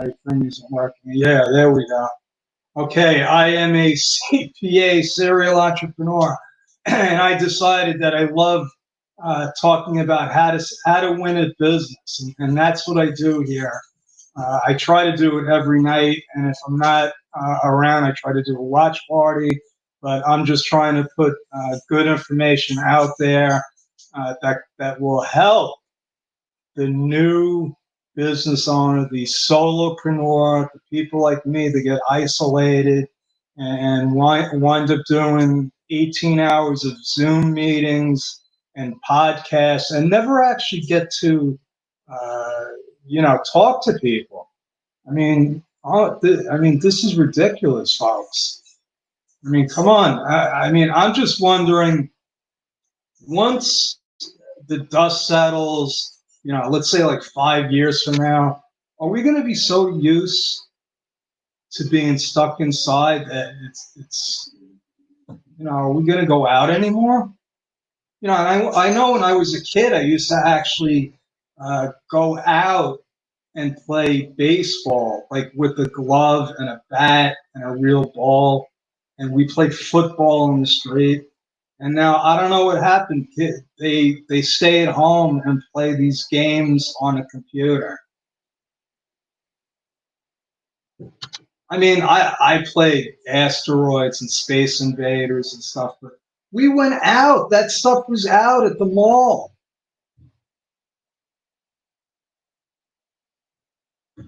thing isn't working. Yeah, there we go. Okay, I am a CPA, serial entrepreneur, and I decided that I love talking about how to win at business, and that's what I do here. I try to do it every night, and if I'm not around, I try to do a watch party. But I'm just trying to put good information out there that will help the new business owner, the solopreneur, the people like me that get isolated and wind up doing 18 hours of Zoom meetings and podcasts and never actually get to, talk to people. I mean, this is ridiculous, folks. I mean, come on. I'm just wondering, once the dust settles, let's say like 5 years from now, are we going to be so used to being stuck inside that are we going to go out anymore? And I know when I was a kid, I used to actually go out and play baseball, like with a glove and a bat and a real ball. And we played football in the street. And now I don't know what happened. They stay at home and play these games on a computer. I mean, I played Asteroids and Space Invaders and stuff, but we went out. That stuff was out at the mall.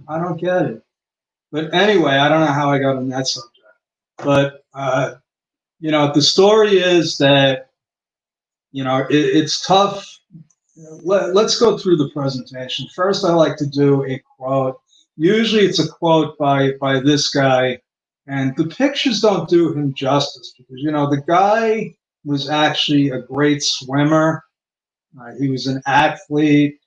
I don't get it. But anyway, I don't know how I got on that subject. But, the story is that, it's tough. Let's go through the presentation. First, I like to do a quote. Usually it's a quote by this guy, and the pictures don't do him justice because, the guy was actually a great swimmer. He was an athlete,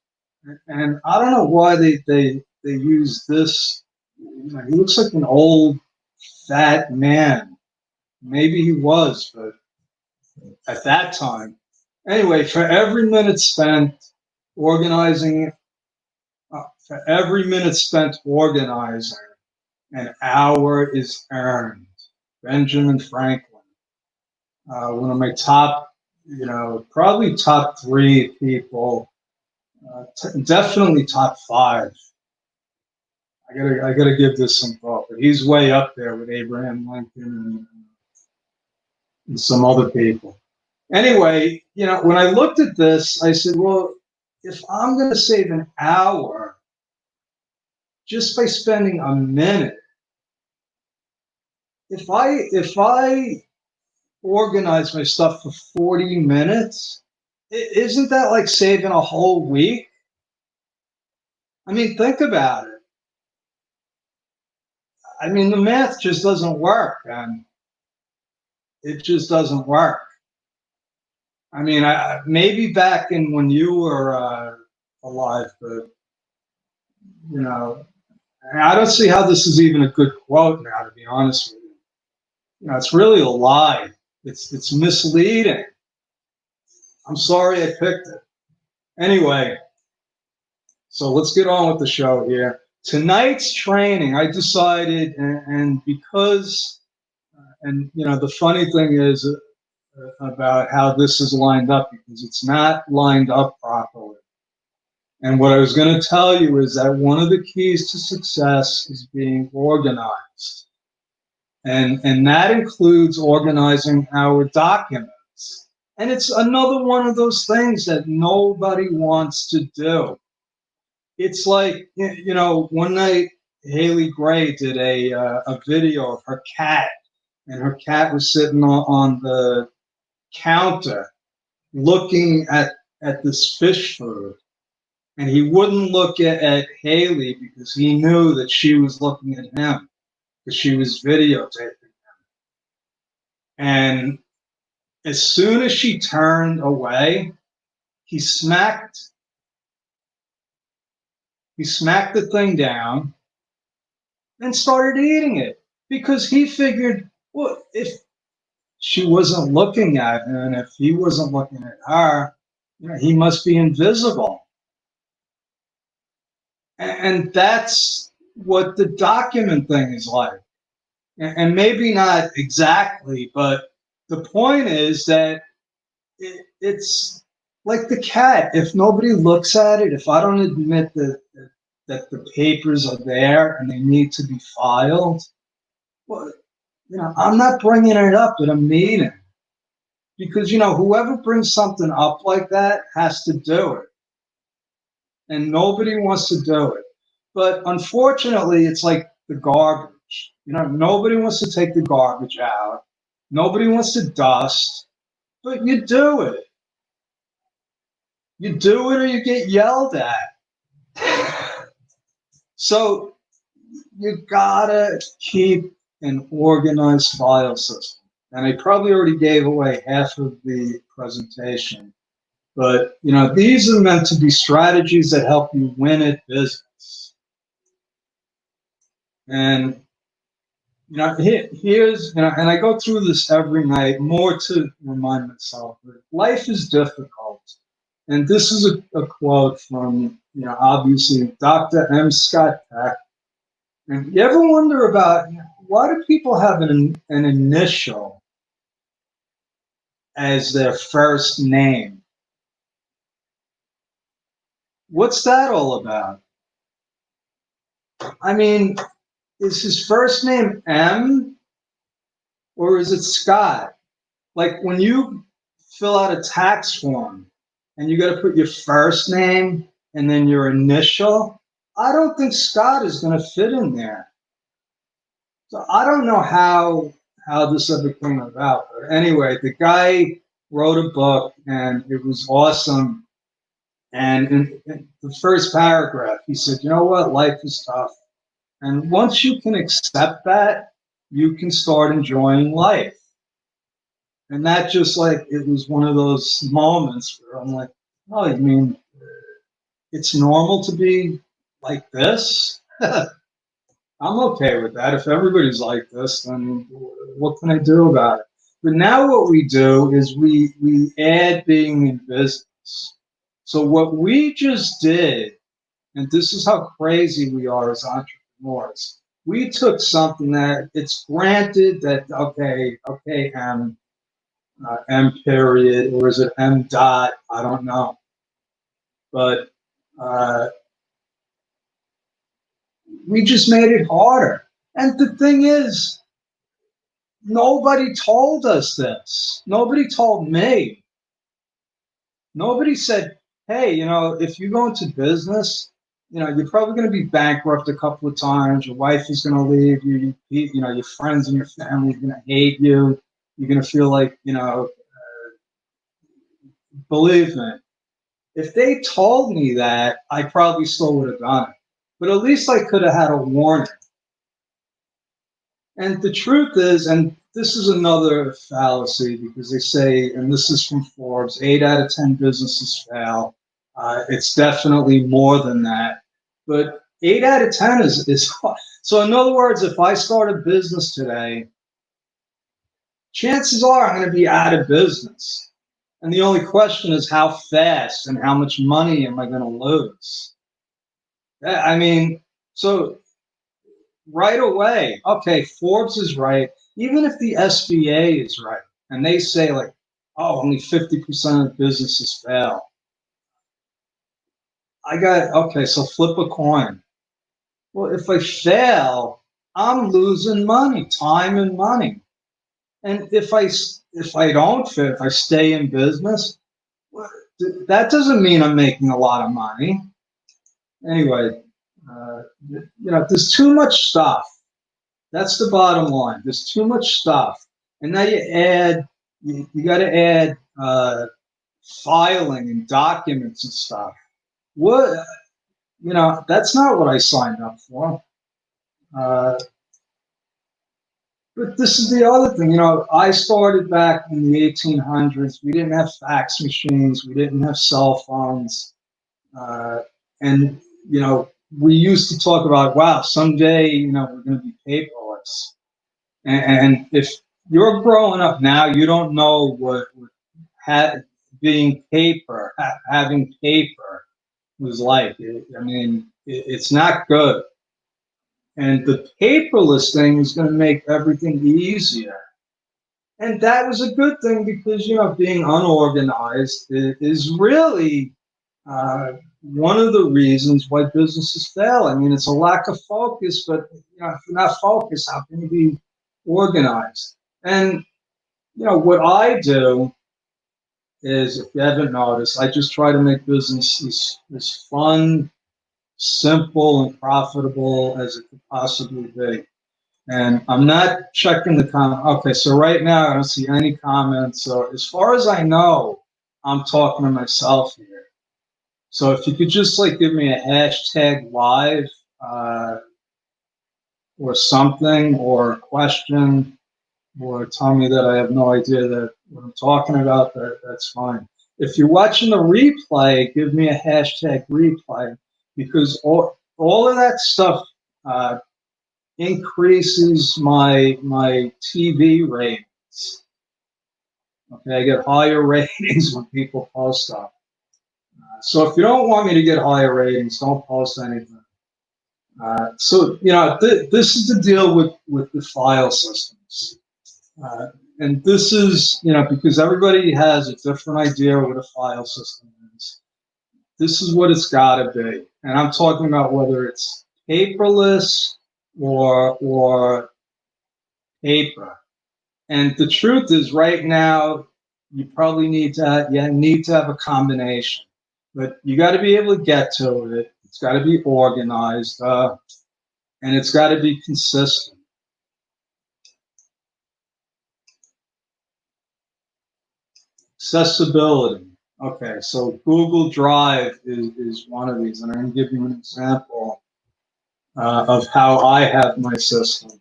and I don't know why they use this. He looks like an old, fat man. Maybe he was, but at that time. Anyway, for every minute spent organizing, an hour is earned. Benjamin Franklin, one of my top, probably top 3 people, definitely top 5. I gotta give this some thought, but he's way up there with Abraham Lincoln and some other people. Anyway, when I looked at this, I said, well, if I'm going to save an hour just by spending a minute, if I organize my stuff for 40 minutes, isn't that like saving a whole week? I mean, think about it. I mean, the math just doesn't work, and it just doesn't work. I mean, maybe back in when you were alive, but I don't see how this is even a good quote now, to be honest with you. It's really a lie. It's misleading. I'm sorry I picked it. Anyway, so let's get on with the show here. Tonight's training, I decided, and because, the funny thing is about how this is lined up, because it's not lined up properly. And what I was going to tell you is that one of the keys to success is being organized. And that includes organizing our documents. And it's another one of those things that nobody wants to do. It's like, one night Haley Gray did a video of her cat, and her cat was sitting on the counter looking at this fish food. And he wouldn't look at Haley because he knew that she was looking at him because she was videotaping him. And as soon as she turned away, he smacked the thing down and started eating it because he figured, well, if she wasn't looking at him and if he wasn't looking at her, he must be invisible. And that's what the document thing is like. And maybe not exactly, but the point is that it's like the cat. If nobody looks at it, if I don't admit that the papers are there and they need to be filed, well, I'm not bringing it up at a meeting because, whoever brings something up like that has to do it. And nobody wants to do it. But unfortunately, it's like the garbage. Nobody wants to take the garbage out. Nobody wants to dust, but you do it. You do it or you get yelled at. So you gotta keep an organized file system. And I probably already gave away half of the presentation. But, these are meant to be strategies that help you win at business. And, here's, and I go through this every night more to remind myself that life is difficult. And this is a quote from, obviously, Dr. M. Scott Peck. And you ever wonder about why do people have an initial as their first name? What's that all about? I mean, is his first name M or is it Scott? Like when you fill out a tax form and you got to put your first name and then your initial, I don't think Scott is going to fit in there. So I don't know how this ever came about. But anyway, the guy wrote a book and it was awesome. And in the first paragraph, he said, you know what? Life is tough. And once you can accept that, you can start enjoying life. And that just like, it was one of those moments where I'm like, oh, you mean it's normal to be like this? I'm okay with that. If everybody's like this, then what can I do about it? But now what we do is we add being in business. So what we just did, and this is how crazy we are as entrepreneurs, we took something that it's granted that, okay, M period, or is it M dot? I don't know. But we just made it harder. And the thing is, nobody told us this. Nobody told me. Nobody said, hey, if you go into business, you're probably going to be bankrupt a couple of times. Your wife is going to leave you. Your friends and your family are going to hate you. You're going to feel like, believe me, if they told me that, I probably still would have done it. But at least I could have had a warning. And the truth is, and this is another fallacy because they say, and this is from Forbes, 8 out of 10 businesses fail. It's definitely more than that. But 8 out of 10 is so in other words, if I start a business today, chances are I'm going to be out of business. And the only question is how fast and how much money am I going to lose? I mean, so right away, okay, Forbes is right. Even if the SBA is right, and they say like, oh, only 50% of businesses fail. Okay, so flip a coin. Well, if I fail, I'm losing money, time and money. And if I don't fit, if I stay in business, well, that doesn't mean I'm making a lot of money. Anyway, there's too much stuff. That's the bottom line. There's too much stuff. And now you got to add filing and documents and stuff. What, that's not what I signed up for. But this is the other thing, I started back in the 1800s. We didn't have fax machines. We didn't have cell phones. And, we used to talk about, wow, someday, we're going to be paperless. And if you're growing up now, you don't know what being having paper was like. It's not good. And the paperless thing is going to make everything easier. And that was a good thing because, being unorganized is really one of the reasons why businesses fail. I mean, it's a lack of focus, but if you're not focused, how can you be organized? And what I do is, if you haven't noticed, I just try to make business as fun, simple, and profitable as it could possibly be. And I'm not checking the comment. Okay, so right now I don't see any comments. So as far as I know, I'm talking to myself here. So if you could just give me a hashtag live or something, or a question, or tell me that I have no idea that what I'm talking about, that's fine. If you're watching the replay, give me a hashtag replay, because all of that stuff increases my TV ratings. Okay, I get higher ratings when people post stuff. So if you don't want me to get higher ratings, don't post anything. So this is the deal with the file systems. And this is, because everybody has a different idea of what a file system is. This is what it's got to be. And I'm talking about whether it's paperless or paper. And the truth is, right now, you probably need to have a combination. But you got to be able to get to it. It's got to be organized, and it's got to be consistent. Accessibility. Okay, so Google Drive is one of these, and I'm going to give you an example of how I have my system.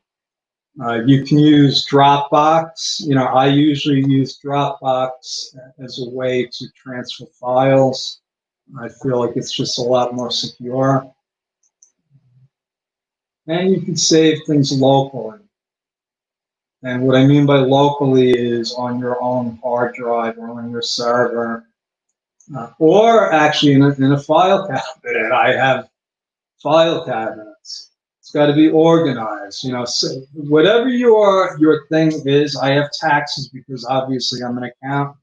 You can use Dropbox. I usually use Dropbox as a way to transfer files. I feel like it's just a lot more secure. And you can save things locally. And what I mean by locally is on your own hard drive or on your server, or actually in a file cabinet. I have file cabinets. It's got to be organized. So whatever your thing is. I have taxes because obviously I'm an accountant.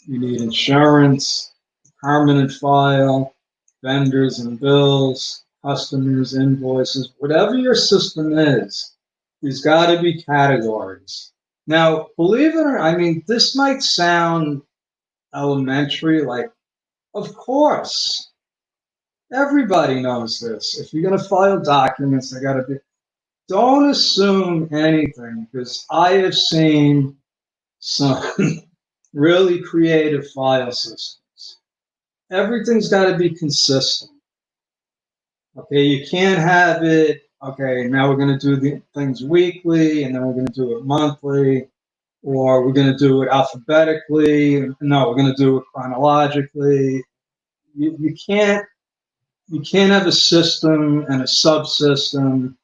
You need insurance, permanent file, vendors and bills, customers, invoices. Whatever your system is, there's got to be categories. Now, believe it or not, I mean, this might sound elementary, of course, everybody knows this. If you're going to file documents, they got to be. Don't assume anything, because I have seen some really creative file systems. Everything's got to be consistent. Okay, you can't have it. Okay, now we're going to do the things weekly, and then we're going to do it monthly, or we're going to do it alphabetically. No, we're going to do it chronologically. You can't have a system and a subsystem.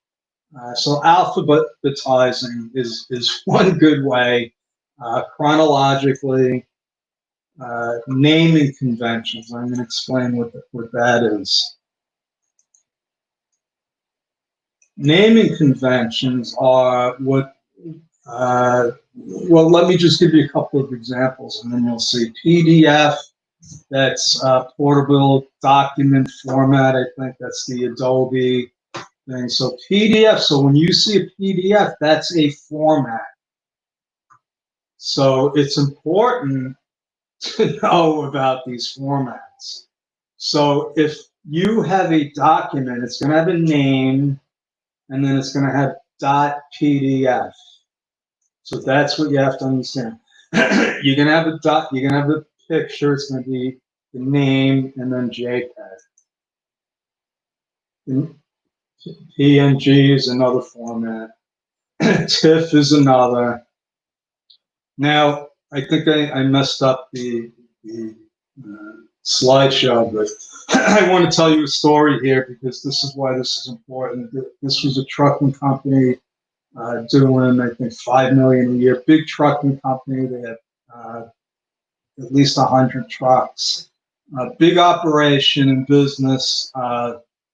So alphabetizing is one good way. Chronologically, naming conventions. I'm going to explain what that is. Naming conventions are what. Well, let me just give you a couple of examples, and then you'll see. PDF. That's portable document format. I think that's the Adobe thing. So PDF. So when you see a PDF, that's a format. So it's important to know about these formats. So if you have a document, it's going to have a name, and then it's going to have .pdf. So that's what you have to understand. You're going to have you're going to have a picture. It's going to be the name and then JPEG. And PNG is another format. TIFF is another. Now, I think I messed up the slideshow, but I want to tell you a story here, because this is why this is important. This was a trucking company doing, I think, $5 million a year. Big trucking company. They had at least 100 trucks. Big operation in business.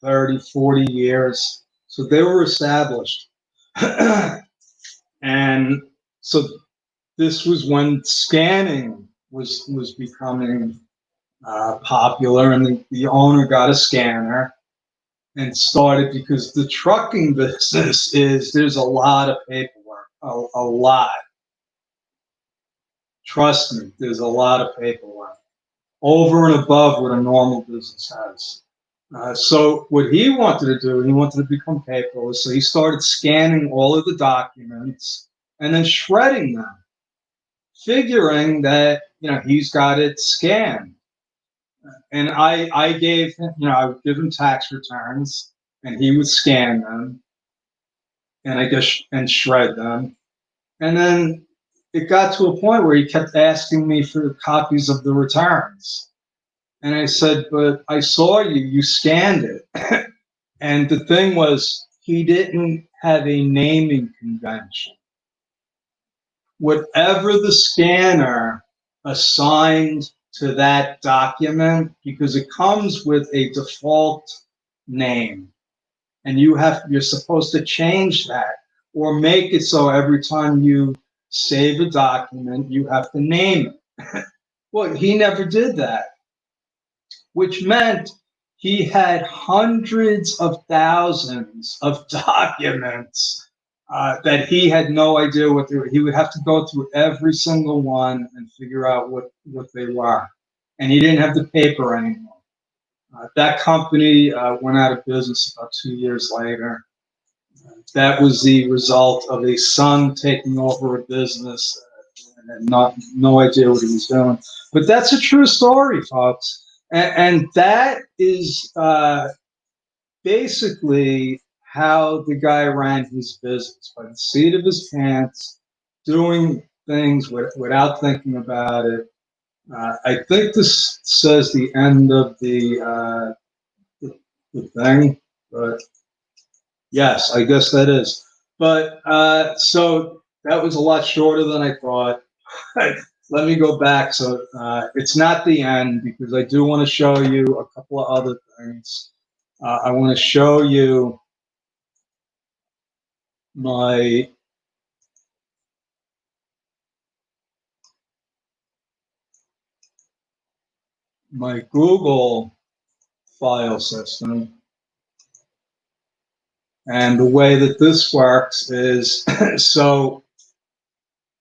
30, 40 years. So they were established. And so this was when scanning was becoming popular, and the owner got a scanner and started, because the trucking business is, there's a lot of paperwork, a lot. Trust me, there's a lot of paperwork over and above what a normal business has. So what he wanted to do, he wanted to become paperless. So he started scanning all of the documents and then shredding them, figuring that, he's got it scanned. And I gave him, I would give him tax returns, and he would scan them, and and shred them. And then it got to a point where he kept asking me for copies of the returns. And I said, but I saw you scanned it. And the thing was, he didn't have a naming convention. Whatever the scanner assigned to that document, because it comes with a default name, and you're supposed to change that, or make it so every time you save a document, you have to name it. Well, he never did that, which meant he had hundreds of thousands of documents that he had no idea what they were. He would have to go through every single one and figure out what they were. And he didn't have the paper anymore. That company went out of business about 2 years later. That was the result of a son taking over a business and no idea what he was doing. But that's a true story, folks. And that is basically how the guy ran his business, by the seat of his pants, doing things without thinking about it. I think this says the end of the thing, but yes, I guess that is. But so that was a lot shorter than I thought. Let me go back. So it's not the end, because I do want to show you a couple of other things. I want to show you my Google file system. And the way that this works is, so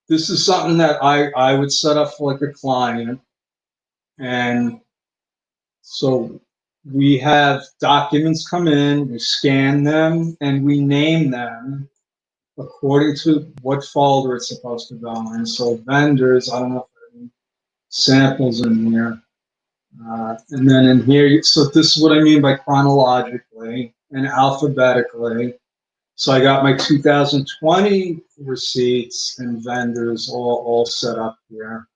this is something that I would set up for like a client. And so we have documents come in, we scan them, and we name them according to what folder it's supposed to go in. So vendors, I don't know if there are any samples in here. And then in here, so this is what I mean by chronologically and alphabetically. So I got my 2020 receipts and vendors all set up here.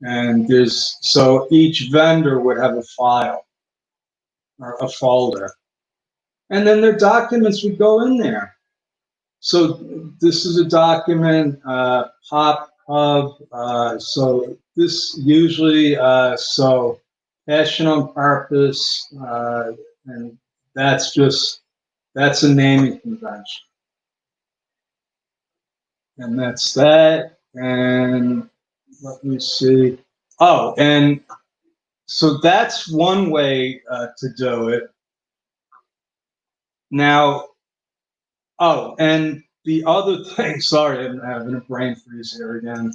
And so each vendor would have a file or a folder. And then their documents would go in there. So this is a document, Pop Hub. So this usually, so Passion on Purpose, and that's a naming convention. And that's that. And let me see. Oh, and so that's one way to do it. Now, oh, and the other thing, sorry, I'm having a brain freeze here again.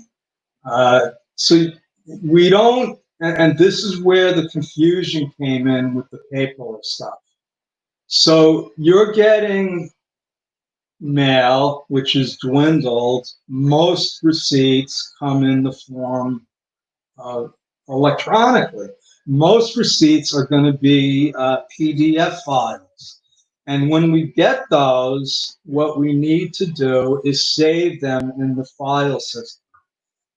So we don't, and this is where the confusion came in with the paperless stuff. So you're getting mail, which is dwindled. Most receipts come in the form of electronically. Most receipts are going to be PDF files. And when we get those, what we need to do is save them in the file system.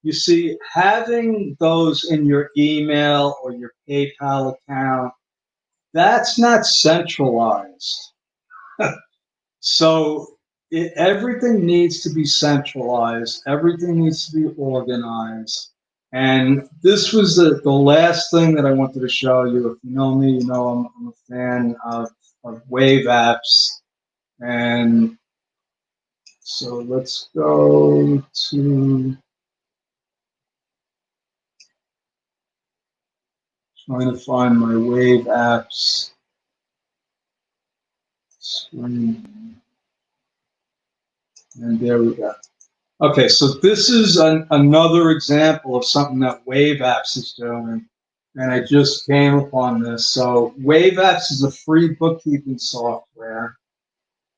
You see, having those in your email or your PayPal account, that's not centralized. So everything needs to be centralized. Everything needs to be organized. And this was the last thing that I wanted to show you. If you know me, you know I'm a fan of of Wave apps. And so let's go to trying to find my Wave apps screen. And there we go. Okay, so this is another example of something that Wave apps is doing. And I just came upon this. So Wave apps is a free bookkeeping software.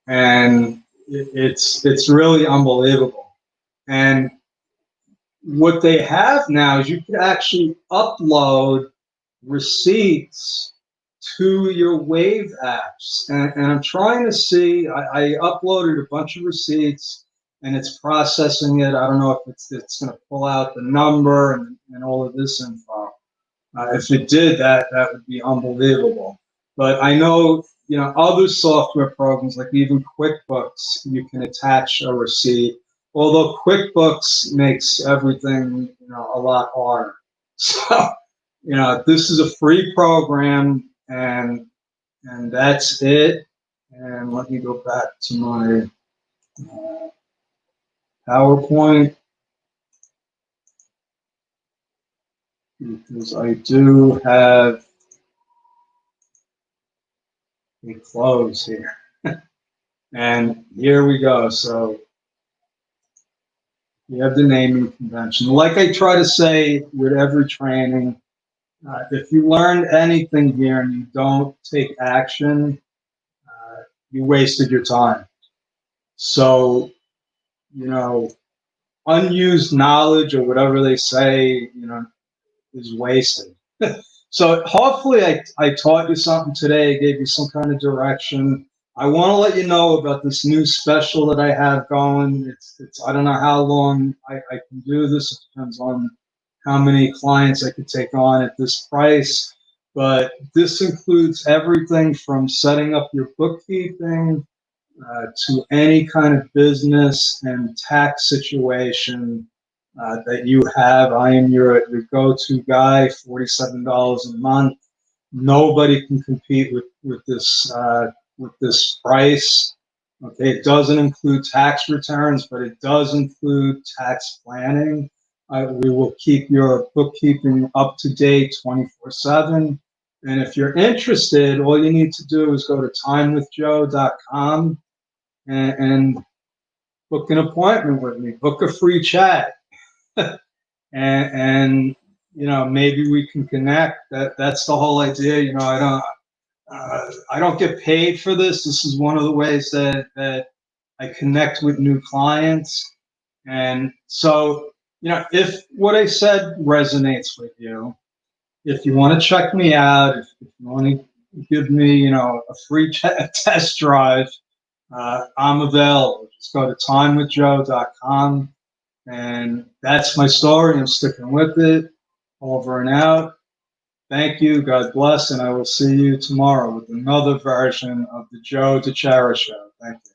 And it's really unbelievable. And what they have now is you can actually upload receipts to your Wave apps. And I'm trying to see, I uploaded a bunch of receipts and it's processing it. I don't know if it's going to pull out the number and all of this info. If it did, that would be unbelievable. But I know, other software programs, like even QuickBooks, you can attach a receipt. Although QuickBooks makes everything, a lot harder. So, this is a free program, and that's it. And let me go back to my PowerPoint, because I do have a close here. And here we go. So we have the naming convention. Like I try to say with every training, if you learn anything here and you don't take action, you wasted your time. So, unused knowledge, or whatever they say, is wasted. So hopefully I taught you something today, gave you some kind of direction. I want to let you know about this new special that I have going. It's I don't know how long I can do this. It depends on how many clients I could take on at this price. But this includes everything from setting up your bookkeeping to any kind of business and tax situation that you have. I am your go-to guy, $47 a month. Nobody can compete with this price. Okay, it doesn't include tax returns, but it does include tax planning. We will keep your bookkeeping up to date 24/7. And if you're interested, all you need to do is go to timewithjoe.com and book an appointment with me. Book a free chat. and maybe we can connect. That's the whole idea. I don't get paid for this. This is one of the ways that I connect with new clients. And so, if what I said resonates with you, if you want to check me out, if you want to give me, a free test drive, I'm available. Just go to timewithjoe.com. And that's my story. I'm sticking with it. Over and out. Thank you. God bless. And I will see you tomorrow with another version of the Joe DeChara Show. Thank you.